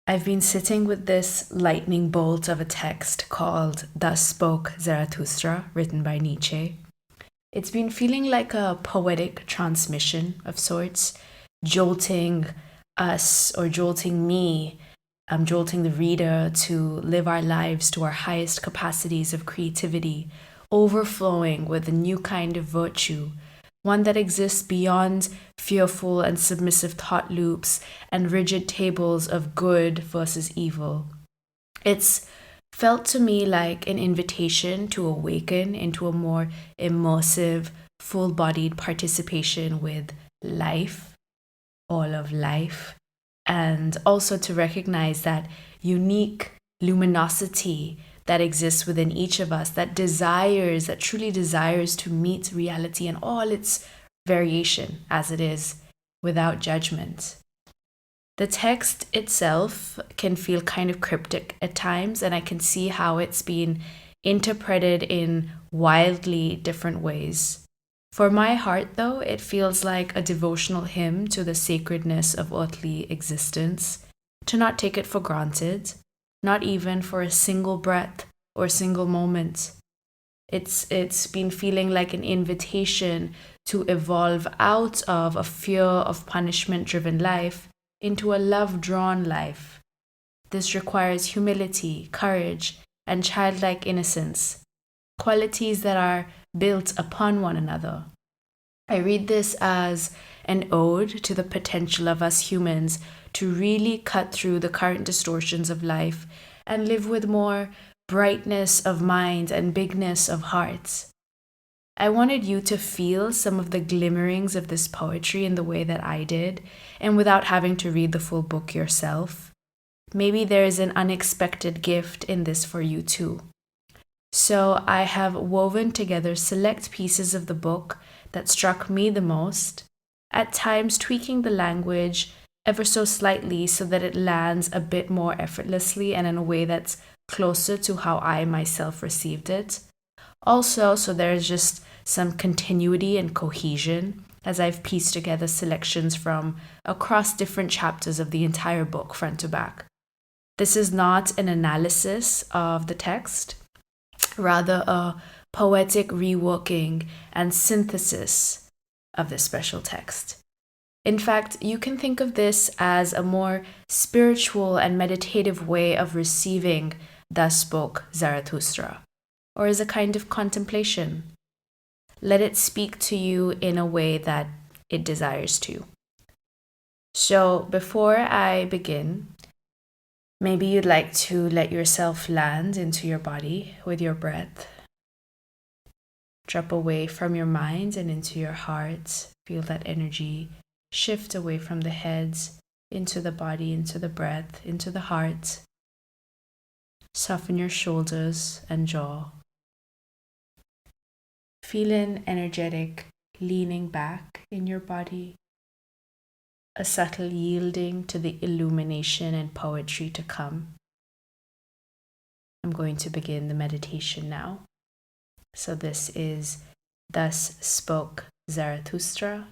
I've been sitting with this lightning bolt of a text called Thus Spoke Zarathustra, written by Nietzsche. It's been feeling like a poetic transmission of sorts, jolting us or jolting me, jolting the reader to live our lives to our highest capacities of creativity, overflowing with a new kind of virtue, one that exists beyond fearful and submissive thought loops and rigid tables of good versus evil. It's felt to me like an invitation to awaken into a more immersive, full bodied participation with life, all of life, and also to recognize that unique luminosity that exists within each of us that truly desires to meet reality in all its variation as it is, without judgment. The text itself can feel kind of cryptic at times, and I can see how it's been interpreted in wildly different ways. For my heart, though, it feels like a devotional hymn to the sacredness of earthly existence, to not take it for granted, not even for a single breath or single moment. It's been feeling like an invitation to evolve out of a fear of punishment driven life into a love drawn life. This requires humility, courage, and childlike innocence, qualities that are built upon one another. I read this as an ode to the potential of us humans to really cut through the current distortions of life and live with more brightness of mind and bigness of heart. I wanted you to feel some of the glimmerings of this poetry in the way that I did, and without having to read the full book yourself. Maybe there is an unexpected gift in this for you too. So I have woven together select pieces of the book that struck me the most, at times tweaking the language ever so slightly so that it lands a bit more effortlessly and in a way that's closer to how I myself received it. Also, so there's just some continuity and cohesion as I've pieced together selections from across different chapters of the entire book, front to back. This is not an analysis of the text, rather a poetic reworking and synthesis of this special text. In fact, you can think of this as a more spiritual and meditative way of receiving Thus Spoke Zarathustra, or as a kind of contemplation. Let it speak to you in a way that it desires to. So, before I begin, maybe you'd like to let yourself land into your body with your breath. Drop away from your mind and into your heart. Feel that energy shift away from the head into the body, into the breath, into the heart. Soften your shoulders and jaw. Feel an energetic leaning back in your body, a subtle yielding to the illumination and poetry to come. I'm going to begin the meditation now. So this is Thus Spoke Zarathustra,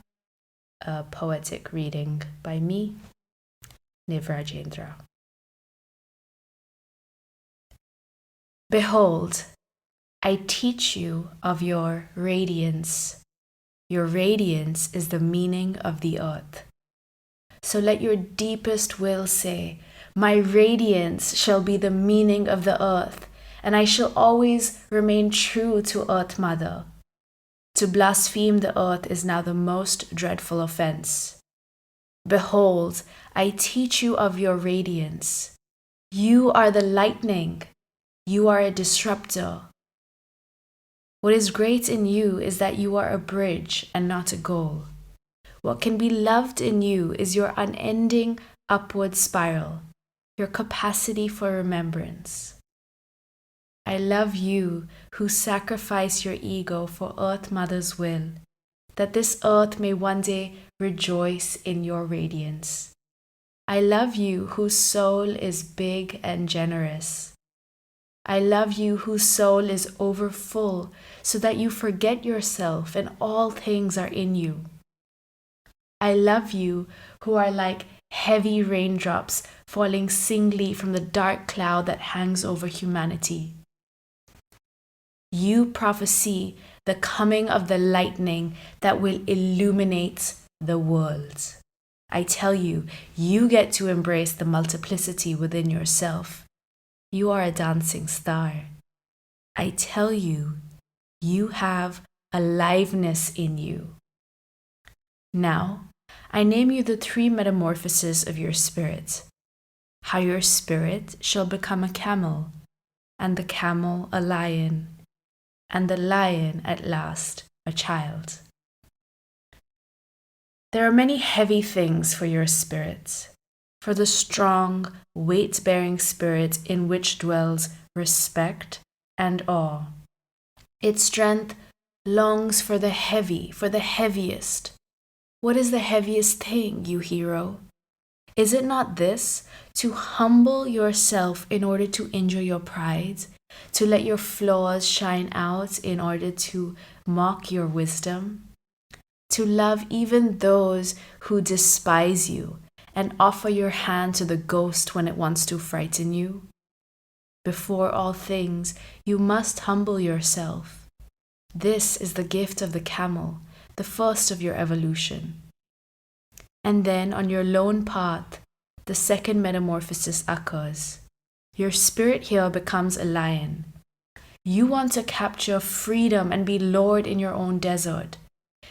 a poetic reading by me, Niv Rajendra. Behold, I teach you of your radiance. Your radiance is the meaning of the earth. So let your deepest will say, my radiance shall be the meaning of the earth, and I shall always remain true to Earth Mother. To blaspheme the earth is now the most dreadful offense. Behold, I teach you of your radiance. You are the lightning. You are a disruptor. What is great in you is that you are a bridge and not a goal. What can be loved in you is your unending upward spiral, your capacity for remembrance. I love you who sacrifice your ego for Earth Mother's will, that this earth may one day rejoice in your radiance. I love you whose soul is big and generous. I love you whose soul is overfull so that you forget yourself and all things are in you. I love you who are like heavy raindrops falling singly from the dark cloud that hangs over humanity. You prophesy the coming of the lightning that will illuminate the world. I tell you, you get to embrace the multiplicity within yourself. You are a dancing star. I tell you, you have aliveness in you. Now, I name you the 3 metamorphoses of your spirit. How your spirit shall become a camel, and the camel a lion, and the lion at last a child. There are many heavy things for your spirit, for the strong, weight-bearing spirit in which dwells respect and awe. Its strength longs for the heavy, for the heaviest. What is the heaviest thing, you hero? Is it not this, to humble yourself in order to injure your pride, to let your flaws shine out in order to mock your wisdom, to love even those who despise you and offer your hand to the ghost when it wants to frighten you? Before all things, you must humble yourself. This is the gift of the camel, the first of your evolution. And then on your lone path, the second metamorphosis occurs. Your spirit here becomes a lion. You want to capture freedom and be Lord in your own desert.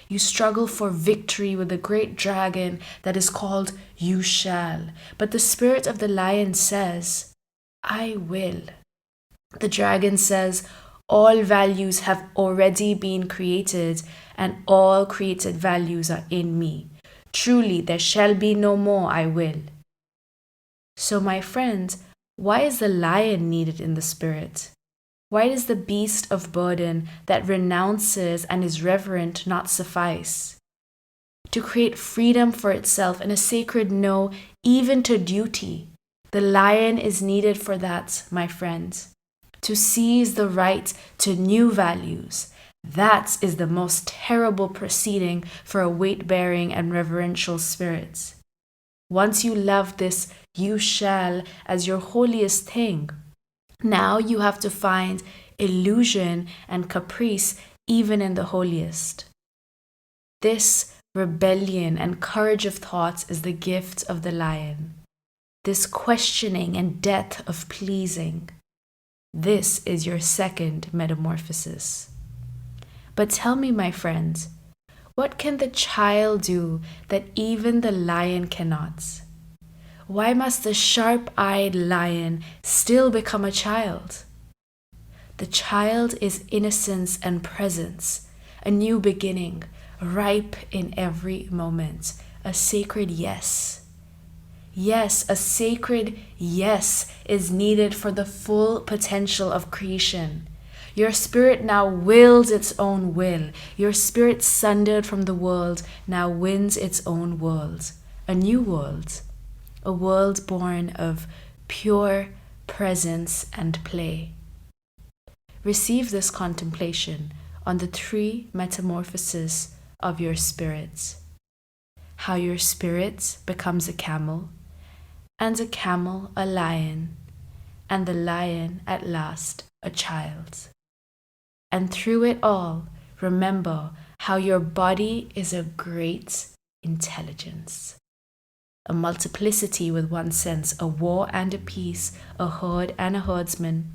You struggle for victory with the great dragon that is called You Shall. But the spirit of the lion says, I will. The dragon says, all values have already been created, and all created values are in me. Truly, there shall be no more I will. So, my friend, why is the lion needed in the spirit? Why does the beast of burden that renounces and is reverent not suffice? To create freedom for itself and a sacred no, even to duty. The lion is needed for that, my friend. To seize the right to new values. That is the most terrible proceeding for a weight-bearing and reverential spirit. Once you love this You Shall as your holiest thing, now you have to find illusion and caprice even in the holiest. This rebellion and courage of thought is the gift of the lion. This questioning and death of pleasing. This is your second metamorphosis. But tell me, my friends, what can the child do that even the lion cannot? Why must the sharp-eyed lion still become a child? The child is innocence and presence, a new beginning, ripe in every moment, a sacred yes. Yes, a sacred yes is needed for the full potential of creation. Your spirit now wills its own will. Your spirit sundered from the world now wins its own world, a new world, a world born of pure presence and play. Receive this contemplation on the 3 metamorphoses of your spirit. How your spirit becomes a camel, and a camel a lion, and the lion at last a child. And through it all, remember how your body is a great intelligence. A multiplicity with one sense, a war and a peace, a herd and a herdsman.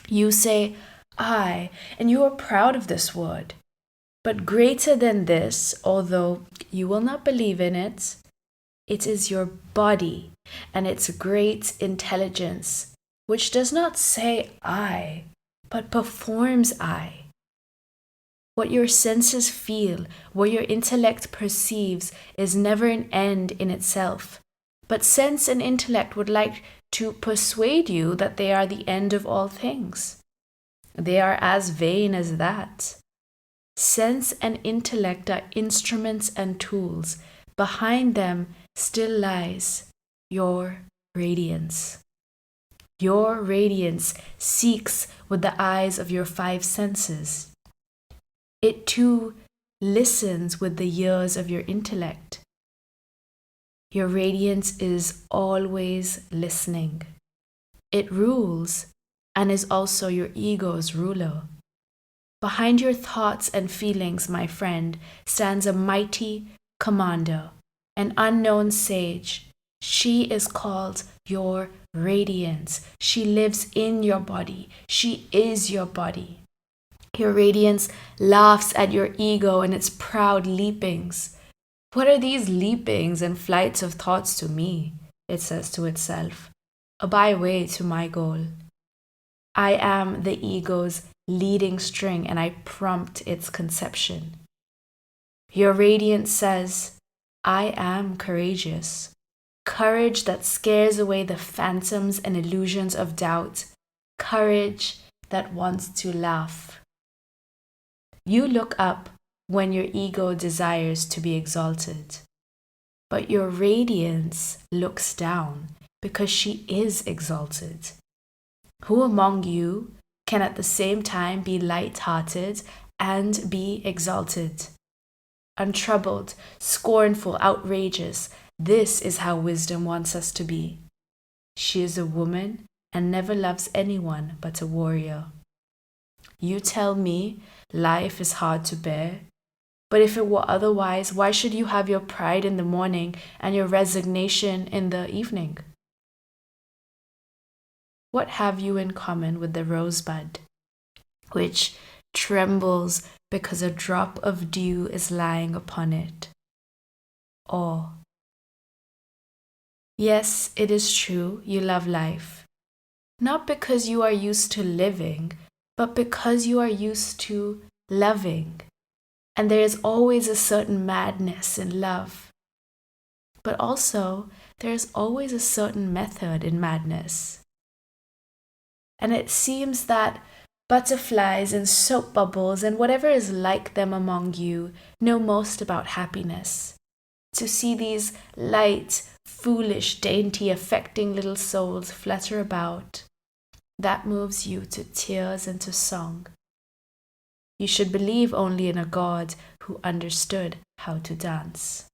You say, I, and you are proud of this word. But greater than this, although you will not believe in it, it is your body and its great intelligence, which does not say I, but performs I. What your senses feel, what your intellect perceives, is never an end in itself. But sense and intellect would like to persuade you that they are the end of all things. They are as vain as that. Sense and intellect are instruments and tools. Behind them still lies your radiance. Your radiance seeks with the eyes of your 5 senses. It too listens with the ears of your intellect. Your radiance is always listening. It rules and is also your ego's ruler. Behind your thoughts and feelings, my friend, stands a mighty commander, an unknown sage. She is called your radiance. She lives in your body. She is your body. Your radiance laughs at your ego and its proud leapings. What are these leapings and flights of thoughts to me? It says to itself. A byway to my goal. I am the ego's leading string and I prompt its conception. Your radiance says, I am courageous. Courage that scares away the phantoms and illusions of doubt. Courage that wants to laugh. You look up when your ego desires to be exalted. But your radiance looks down because she is exalted. Who among you can at the same time be light-hearted and be exalted? Untroubled, scornful, outrageous, this is how wisdom wants us to be. She is a woman and never loves anyone but a warrior. You tell me life is hard to bear, but if it were otherwise, why should you have your pride in the morning and your resignation in the evening? What have you in common with the rosebud, which trembles because a drop of dew is lying upon it? Awe. Yes, it is true, you love life. Not because you are used to living, but because you are used to loving. And there is always a certain madness in love. But also, there is always a certain method in madness. And it seems that butterflies and soap bubbles and whatever is like them among you know most about happiness. To see these light, foolish, dainty, affecting little souls flutter about, that moves you to tears and to song. You should believe only in a God who understood how to dance.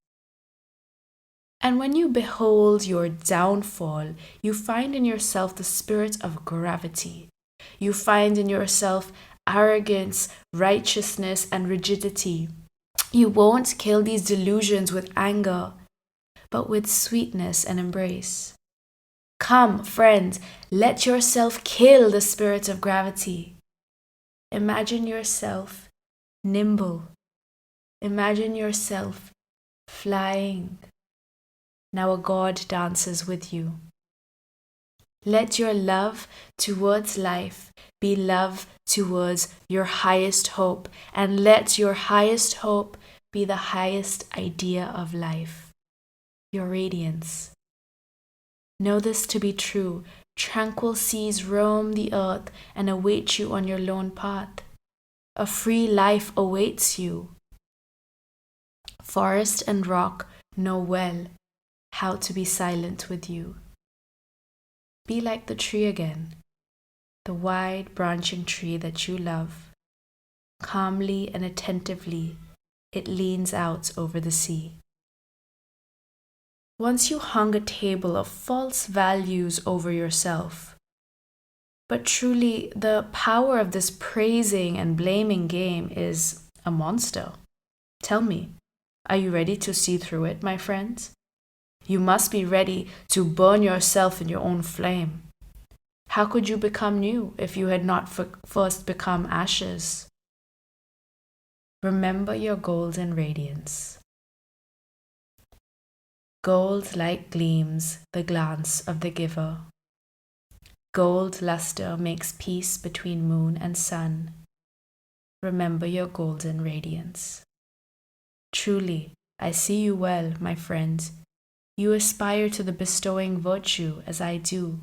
And when you behold your downfall, you find in yourself the spirit of gravity. You find in yourself arrogance, righteousness, and rigidity. You won't kill these delusions with anger, but with sweetness and embrace. Come, friend, let yourself kill the spirit of gravity. Imagine yourself nimble. Imagine yourself flying. Now a God dances with you. Let your love towards life be love towards your highest hope, and let your highest hope be the highest idea of life, your radiance. Know this to be true. Tranquil seas roam the earth and await you on your lone path. A free life awaits you. Forest and rock know well how to be silent with you. Be like the tree again, the wide branching tree that you love. Calmly and attentively, it leans out over the sea. Once you hung a table of false values over yourself. But truly, the power of this praising and blaming game is a monster. Tell me, are you ready to see through it, my friends? You must be ready to burn yourself in your own flame. How could you become new if you had not first become ashes? Remember your golden radiance. Gold-like gleams the glance of the giver. Gold luster makes peace between moon and sun. Remember your golden radiance. Truly, I see you well, my friend. You aspire to the bestowing virtue as I do.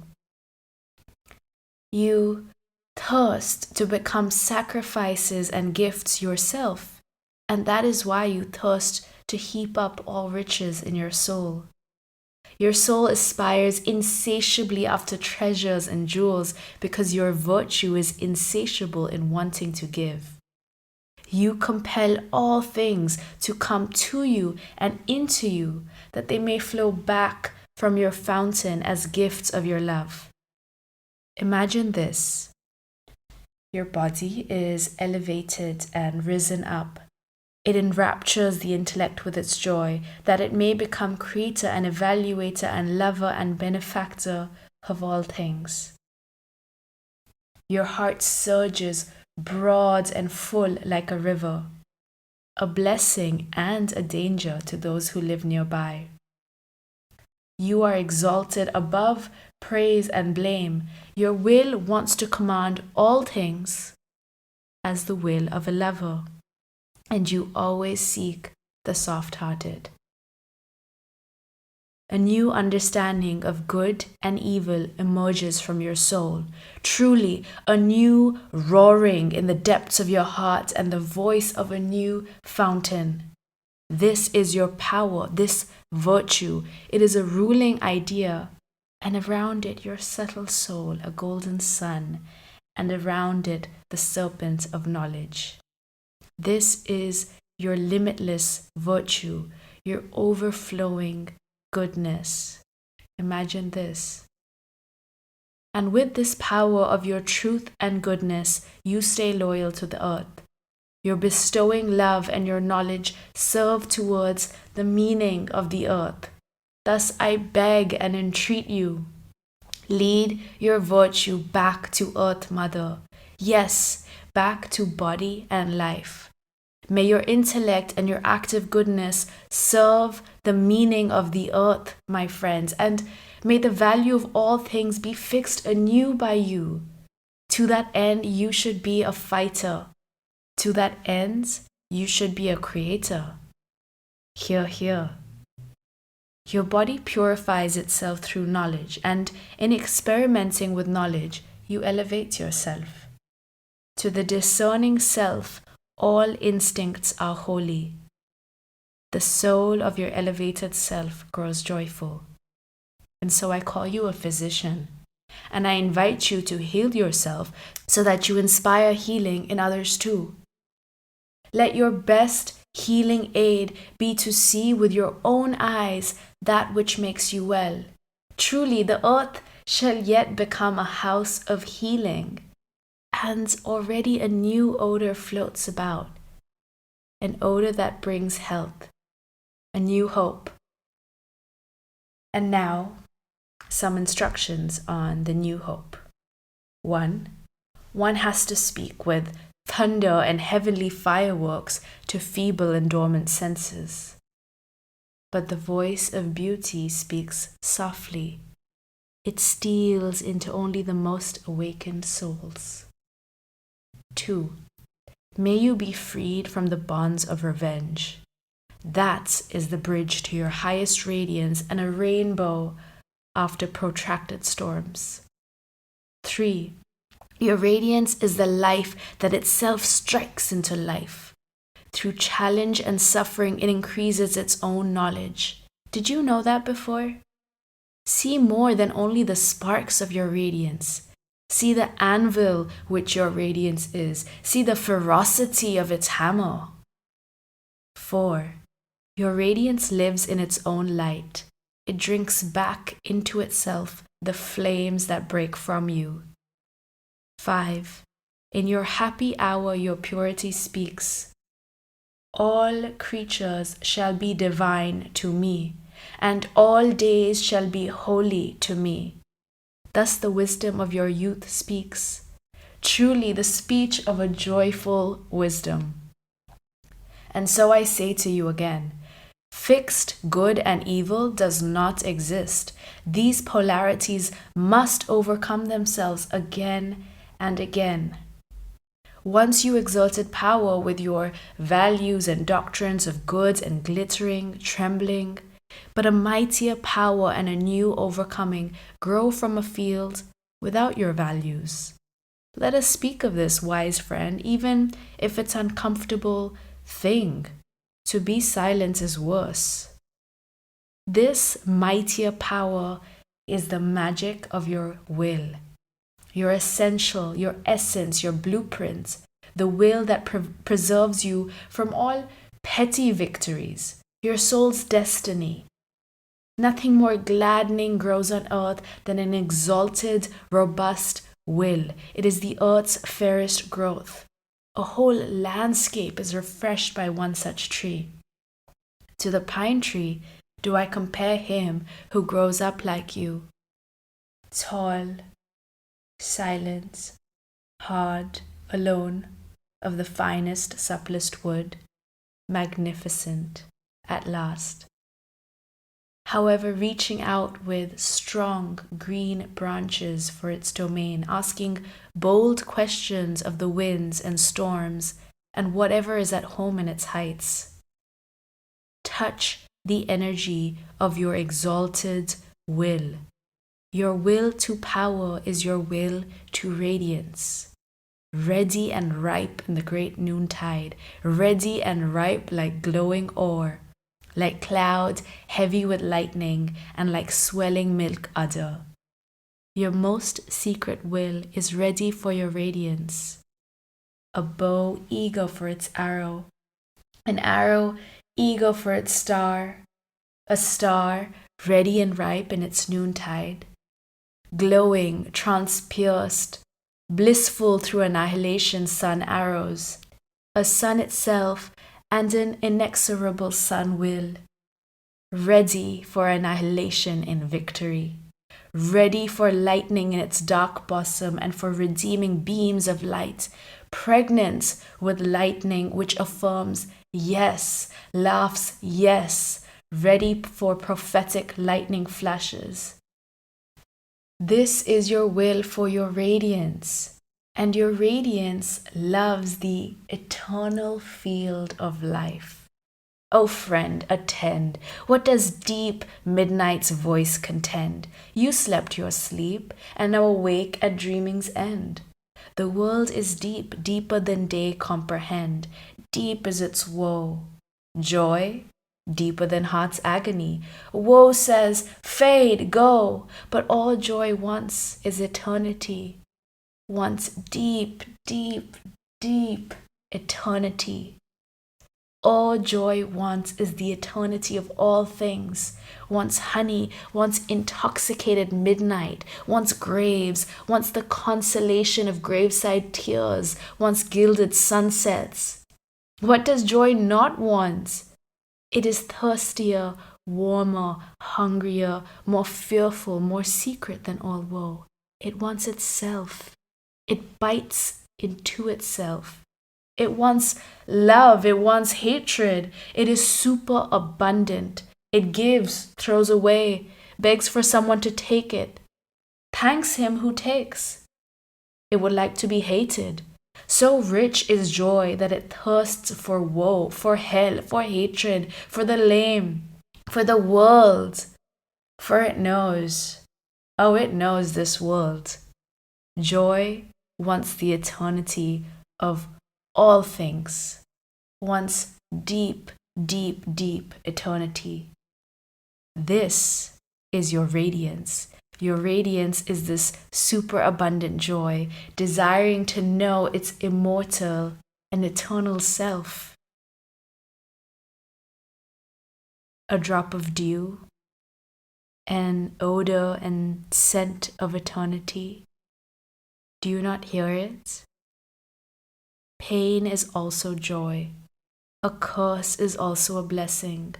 You thirst to become sacrifices and gifts yourself, and that is why you thirst to heap up all riches in your soul. Your soul aspires insatiably after treasures and jewels because your virtue is insatiable in wanting to give. You compel all things to come to you and into you, that they may flow back from your fountain as gifts of your love. Imagine this. Your body is elevated and risen up. It enraptures the intellect with its joy, that it may become creator and evaluator and lover and benefactor of all things. Your heart surges broad and full like a river, a blessing and a danger to those who live nearby. You are exalted above praise and blame. Your will wants to command all things as the will of a lover, and you always seek the soft-hearted. A new understanding of good and evil emerges from your soul. Truly, a new roaring in the depths of your heart and the voice of a new fountain. This is your power, this virtue. It is a ruling idea, and around it your subtle soul, a golden sun, and around it the serpent of knowledge. This is your limitless virtue, your overflowing goodness. Imagine this. And with this power of your truth and goodness, you stay loyal to the earth. Your bestowing love and your knowledge serve towards the meaning of the earth. Thus I beg and entreat you, lead your virtue back to Earth Mother. Yes, back to body and life. May your intellect and your active goodness serve the meaning of the earth, my friends, and may the value of all things be fixed anew by you. To that end, you should be a fighter. To that end, you should be a creator. Hear, hear. Your body purifies itself through knowledge, and in experimenting with knowledge, you elevate yourself. To the discerning self, all instincts are holy. The soul of your elevated self grows joyful. And so I call you a physician, and I invite you to heal yourself so that you inspire healing in others too. Let your best healing aid be to see with your own eyes that which makes you well. Truly, the earth shall yet become a house of healing, and already a new odor floats about, an odor that brings health, a new hope. And now, some instructions on the new hope. 1. One has to speak with thunder and heavenly fireworks to feeble and dormant senses. But the voice of beauty speaks softly. It steals into only the most awakened souls. 2. May you be freed from the bonds of revenge. That is the bridge to your highest radiance and a rainbow after protracted storms. 3. Your radiance is the life that itself strikes into life. Through challenge and suffering, it increases its own knowledge. Did you know that before? See more than only the sparks of your radiance. See the anvil which your radiance is. See the ferocity of its hammer. 4. Your radiance lives in its own light. It drinks back into itself the flames that break from you. 5. In your happy hour, your purity speaks. All creatures shall be divine to me, and all days shall be holy to me. Thus the wisdom of your youth speaks. Truly the speech of a joyful wisdom. And so I say to you again, fixed good and evil does not exist. These polarities must overcome themselves again and again. Once you exerted power with your values and doctrines of good and glittering, trembling, but a mightier power and a new overcoming grow from a field without your values. Let us speak of this, wise friend, even if it's an uncomfortable thing. To be silent is worse. This mightier power is the magic of your will, your essential, your essence, your blueprint. the will that preserves you from all petty victories, your soul's destiny. Nothing more gladdening grows on earth than an exalted, robust will. It is the earth's fairest growth. A whole landscape is refreshed by one such tree. To the pine tree do I compare him who grows up like you, tall, silent, hard, alone, of the finest, supplest wood, magnificent at last. However, reaching out with strong green branches for its domain, asking bold questions of the winds and storms and whatever is at home in its heights. Touch the energy of your exalted will. Your will to power is your will to radiance. Ready and ripe in the great noontide, ready and ripe like glowing ore, like cloud heavy with lightning and like swelling milk udder. Your most secret will is ready for your radiance. A bow eager for its arrow, an arrow eager for its star, a star ready and ripe in its noontide, glowing, transpierced, blissful through annihilation sun arrows, a sun itself and an inexorable sun will, ready for annihilation in victory, ready for lightning in its dark bosom and for redeeming beams of light, pregnant with lightning which affirms yes, laughs yes, ready for prophetic lightning flashes. This is your will for your radiance, and your radiance loves the eternal field of life. O friend, attend. What does deep midnight's voice contend? You slept your sleep, and now awake at dreaming's end. The world is deep, deeper than day comprehend. Deep is its woe. Joy, deeper than heart's agony. Woe says, fade, go, but all joy wants is eternity. Wants deep, deep, deep eternity. All joy wants is the eternity of all things. Wants honey, wants intoxicated midnight, wants graves, wants the consolation of graveside tears, wants gilded sunsets. What does joy not want? It is thirstier, warmer, hungrier, more fearful, more secret than all woe. It wants itself. It bites into itself. It wants love. It wants hatred. It is super abundant. It gives, throws away, begs for someone to take it, thanks him who takes. It would like to be hated. So rich is joy that it thirsts for woe, for hell, for hatred, for the lame, for the world. For it knows, oh, it knows this world. Joy wants the eternity of all things, wants deep, deep, deep eternity. This is your radiance. Your radiance is this superabundant joy, desiring to know its immortal and eternal self. A drop of dew, an odor and scent of eternity. Do you not hear it? Pain is also joy. A curse is also a blessing.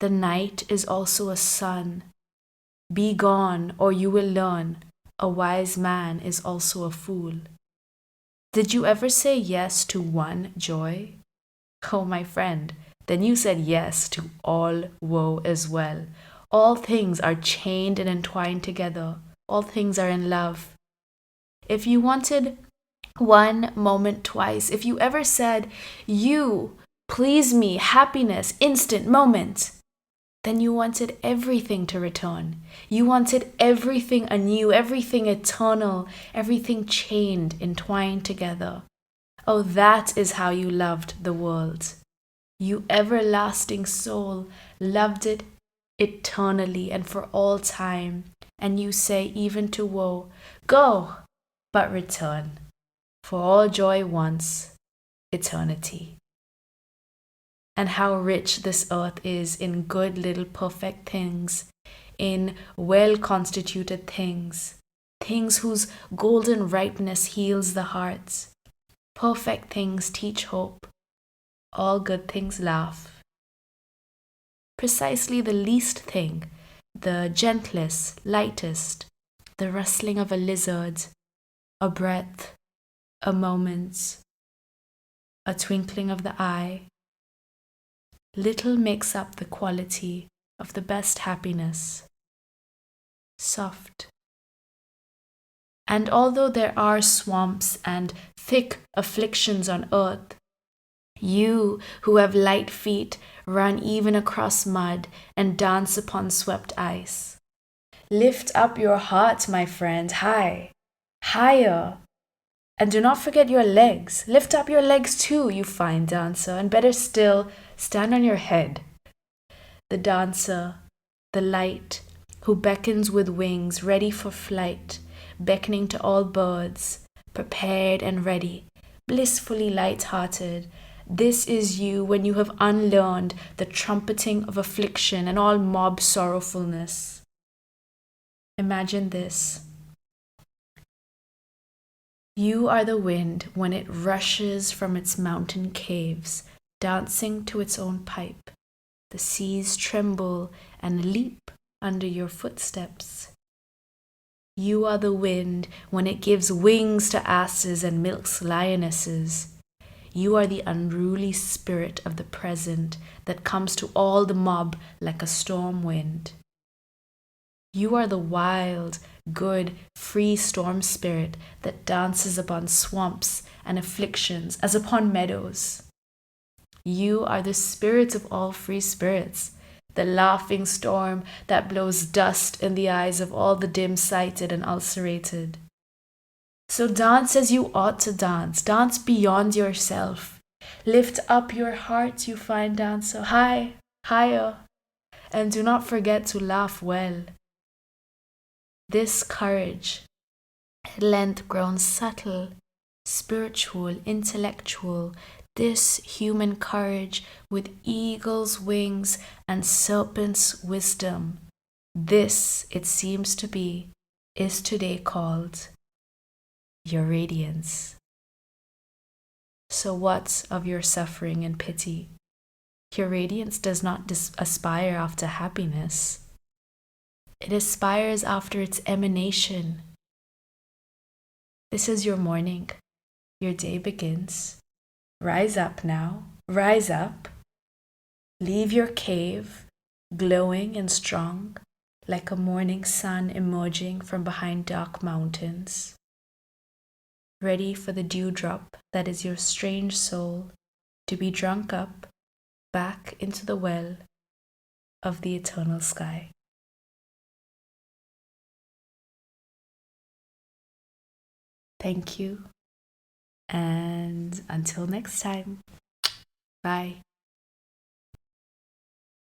The night is also a sun. Be gone, or you will learn. A wise man is also a fool. Did you ever say yes to one joy? Oh, my friend, then you said yes to all woe as well. All things are chained and entwined together. All things are in love. If you wanted one moment twice, if you ever said, you, please me, happiness, instant moment, then you wanted everything to return. You wanted everything anew, everything eternal, everything chained, entwined together. Oh, that is how you loved the world. You everlasting soul loved it eternally and for all time. And you say even to woe, go, but return. For all joy wants eternity. And how rich this earth is in good little perfect things, in well-constituted things, things whose golden ripeness heals the hearts. Perfect things teach hope. All good things laugh. Precisely the least thing, the gentlest, lightest, the rustling of a lizard, a breath, a moment, a twinkling of the eye, little makes up the quality of the best happiness. Soft. And although there are swamps and thick afflictions on earth, you who have light feet run even across mud and dance upon swept ice. Lift up your heart, my friend, high, higher. And do not forget your legs. Lift up your legs too, you fine dancer, and better still, stand on your head. The dancer, the light, who beckons with wings, ready for flight, beckoning to all birds, prepared and ready, blissfully light-hearted. This is you when you have unlearned the trumpeting of affliction and all mob sorrowfulness. Imagine this. You are the wind when it rushes from its mountain caves, dancing to its own pipe. The seas tremble and leap under your footsteps. You are the wind when it gives wings to asses and milks lionesses. You are the unruly spirit of the present that comes to all the mob like a storm wind. You are the wild, good, free storm spirit that dances upon swamps and afflictions as upon meadows. You are the spirit of all free spirits, the laughing storm that blows dust in the eyes of all the dim-sighted and ulcerated. So dance as you ought to dance. Dance beyond yourself. Lift up your heart, you fine dancer, high, higher, and do not forget to laugh well. This courage, at length grown subtle, spiritual, intellectual, this human courage with eagle's wings and serpent's wisdom, this, it seems to be, is today called your radiance. So what of your suffering and pity? Your radiance does not aspire after happiness. It aspires after its emanation. This is your morning. Your day begins. Rise up now. Rise up. Leave your cave, glowing and strong, like a morning sun emerging from behind dark mountains. Ready for the dewdrop that is your strange soul to be drunk up back into the well of the eternal sky. Thank you, and until next time, bye.